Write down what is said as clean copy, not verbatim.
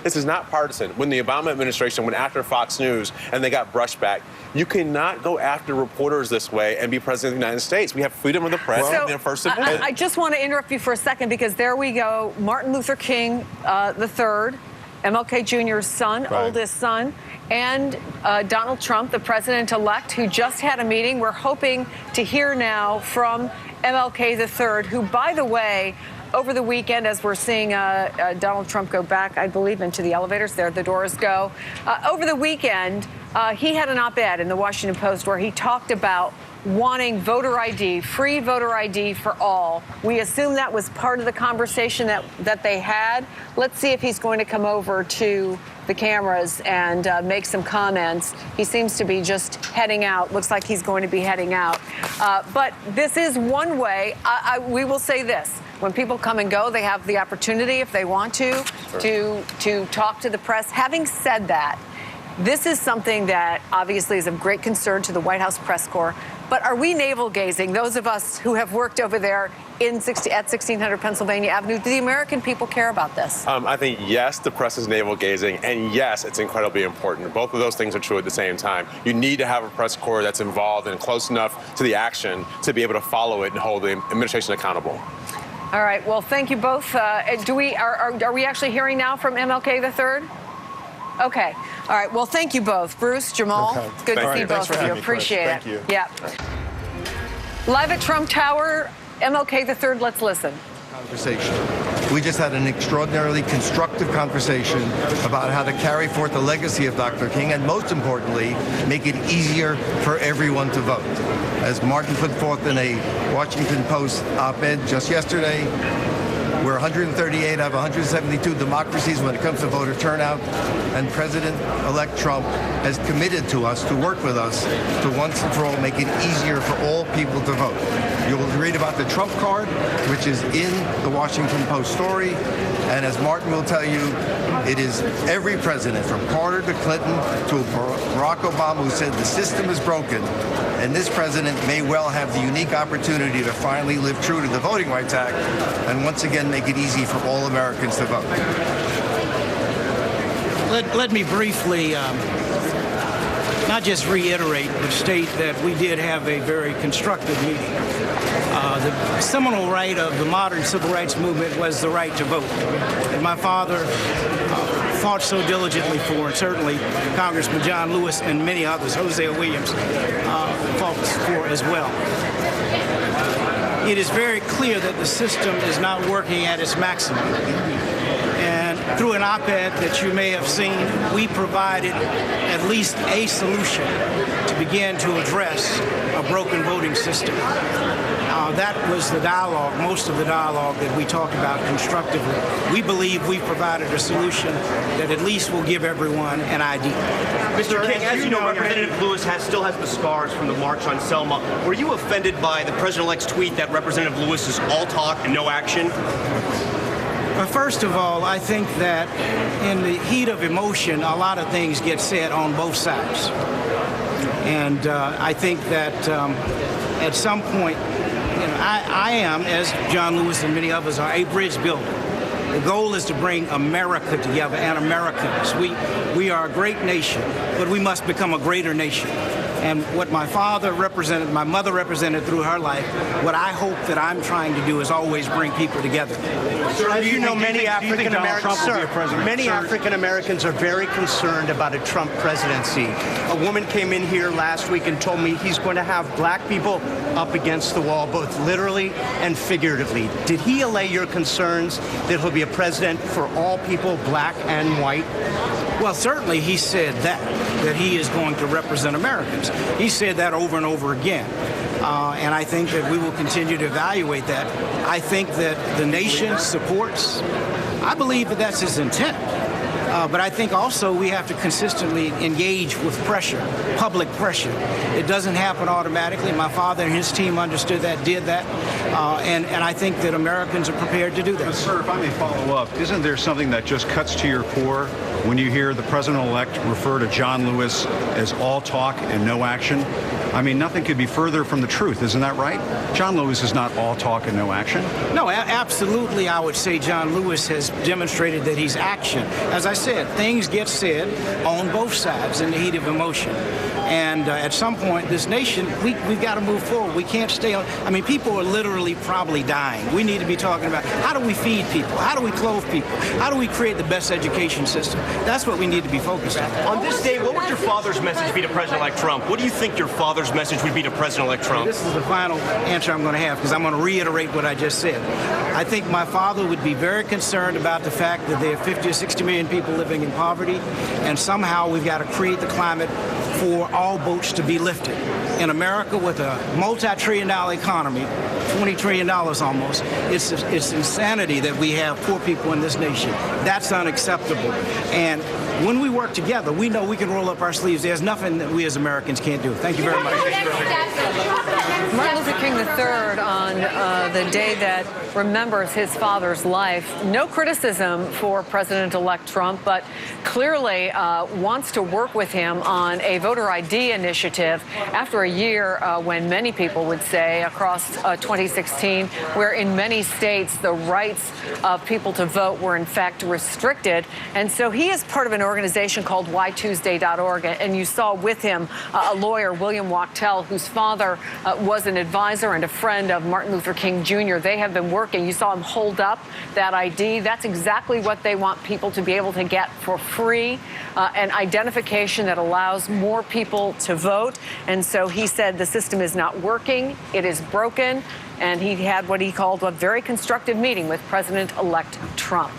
This is not partisan. When the Obama administration went after Fox News and they got brushed back, you cannot go after reporters this way and be president of the United States. We have freedom of the press and the First Amendment. I just want to interrupt you for a second because there we go. Martin Luther King III, MLK Jr.'s son, oldest son, and Donald Trump, the president-elect, who just had a meeting. We're hoping to hear now from MLK III, who, by the way, over the weekend, as we're seeing Donald Trump go back, I believe, into the elevators, there the doors go. Over the weekend, he had an op-ed in the Washington Post where he talked about wanting voter ID, free voter ID for all. We assume that was part of the conversation that they had. Let's see if he's going to come over to the cameras and make some comments. He seems to be just heading out. Looks like he's going to be heading out. But this is one way. We will say this. When people come and go, they have the opportunity, if they want to talk to the press. Having said that, this is something that obviously is of great concern to the White House press corps. But are we navel-gazing, those of us who have worked over there at 1600 Pennsylvania Avenue? Do the American people care about this? I think, yes, the press is navel-gazing, and yes, it's incredibly important. Both of those things are true at the same time. You need to have a press corps that's involved and close enough to the action to be able to follow it and hold the administration accountable. All right. Well, thank you both. Are we actually hearing now from MLK III? Okay. All right. Well, thank you both. Bruce, Jamal, good to see both of you. Appreciate it. Thank you. Yeah. Live at Trump Tower, MLK III, let's listen. Conversation. We just had an extraordinarily constructive conversation about how to carry forth the legacy of Dr. King and, most importantly, make it easier for everyone to vote. As Martin put forth in a Washington Post op-ed just yesterday, we're 138 out of 172 democracies when it comes to voter turnout, and President-elect Trump has committed to us to work with us to once and for all make it easier for all people to vote. You will read about the Trump card, which is in the Washington Post story, and as Martin will tell you, it is every president, from Carter to Clinton to Barack Obama, who said the system is broken, and this president may well have the unique opportunity to finally live true to the Voting Rights Act and once again make it easy for all Americans to vote. Let me briefly not just reiterate, but state that we did have a very constructive meeting. The seminal right of the modern civil rights movement was the right to vote. And my father fought so diligently for, and certainly Congressman John Lewis and many others, Hosea Williams, fought for as well. It is very clear that the system is not working at its maximum. And through an op-ed that you may have seen, we provided at least a solution to begin to address a broken voting system. That was the dialogue, most of the dialogue that we talked about constructively. We believe we've provided a solution that at least will give everyone an ID. Mr. King, as you know, Representative Lewis still has the scars from the March on Selma. Were you offended by the president-elect's tweet that Representative Lewis is all talk and no action? Well, first of all, I think that in the heat of emotion, a lot of things get said on both sides. And I think that at some point, I am, as John Lewis and many others are, a bridge builder. The goal is to bring America together and Americans. We are a great nation, but we must become a greater nation. And what my father represented, my mother represented through her life, what I hope that I'm trying to do is always bring people together. As you know, many African Americans are very concerned about a Trump presidency. A woman came in here last week and told me he's going to have black people up against the wall, both literally and figuratively. Did he allay your concerns that he'll be a president for all people, black and white? Well, certainly he said that he is going to represent Americans. He said that over and over again. And I think that we will continue to evaluate that. I think that the nation supports, I believe that that's his intent. But I think also we have to consistently engage with pressure, public pressure. It doesn't happen automatically. My father and his team understood that, did that, and I think that Americans are prepared to do that. But, sir, if I may follow up, isn't there something that just cuts to your core when you hear the president-elect refer to John Lewis as all talk and no action. I mean, nothing could be further from the truth. Isn't that right? John Lewis is not all talk and no action. No, absolutely. I would say John Lewis has demonstrated that he's action. As I said, things get said on both sides in the heat of emotion. And at some point, this nation, we've got to move forward. We can't stay on. I mean, people are literally probably dying. We need to be talking about how do we feed people? How do we clothe people? How do we create the best education system? That's what we need to be focused on. On this day, what would your father's message be to President-elect Trump? What do you think your father's message would be to President-elect Trump? This is the final answer I'm going to have because I'm going to reiterate what I just said. I think my father would be very concerned about the fact that there are 50 or 60 million people living in poverty, and somehow we've got to create the climate for all boats to be lifted. In America, with a multi-trillion-dollar economy, $20 trillion almost, it's insanity that we have poor people in this nation. That's unacceptable. And when we work together, we know we can roll up our sleeves. There's nothing that we as Americans can't do. Thank you very much. Martin Luther King III on the day that remembers his father's life. No criticism for President-elect Trump, but clearly wants to work with him on a voter ID initiative after a year when many people would say across 2016, where in many states the rights of people to vote were in fact restricted. And so he is part of an organization called WhyTuesday.org, and you saw with him a lawyer, William Wachtel, whose father was an advisor and a friend of Martin Luther King Jr. They have been working. You saw him hold up that ID. That's exactly what they want people to be able to get for free, an identification that allows more people to vote. And so he said the system is not working. It is broken. And he had what he called a very constructive meeting with President-elect Trump.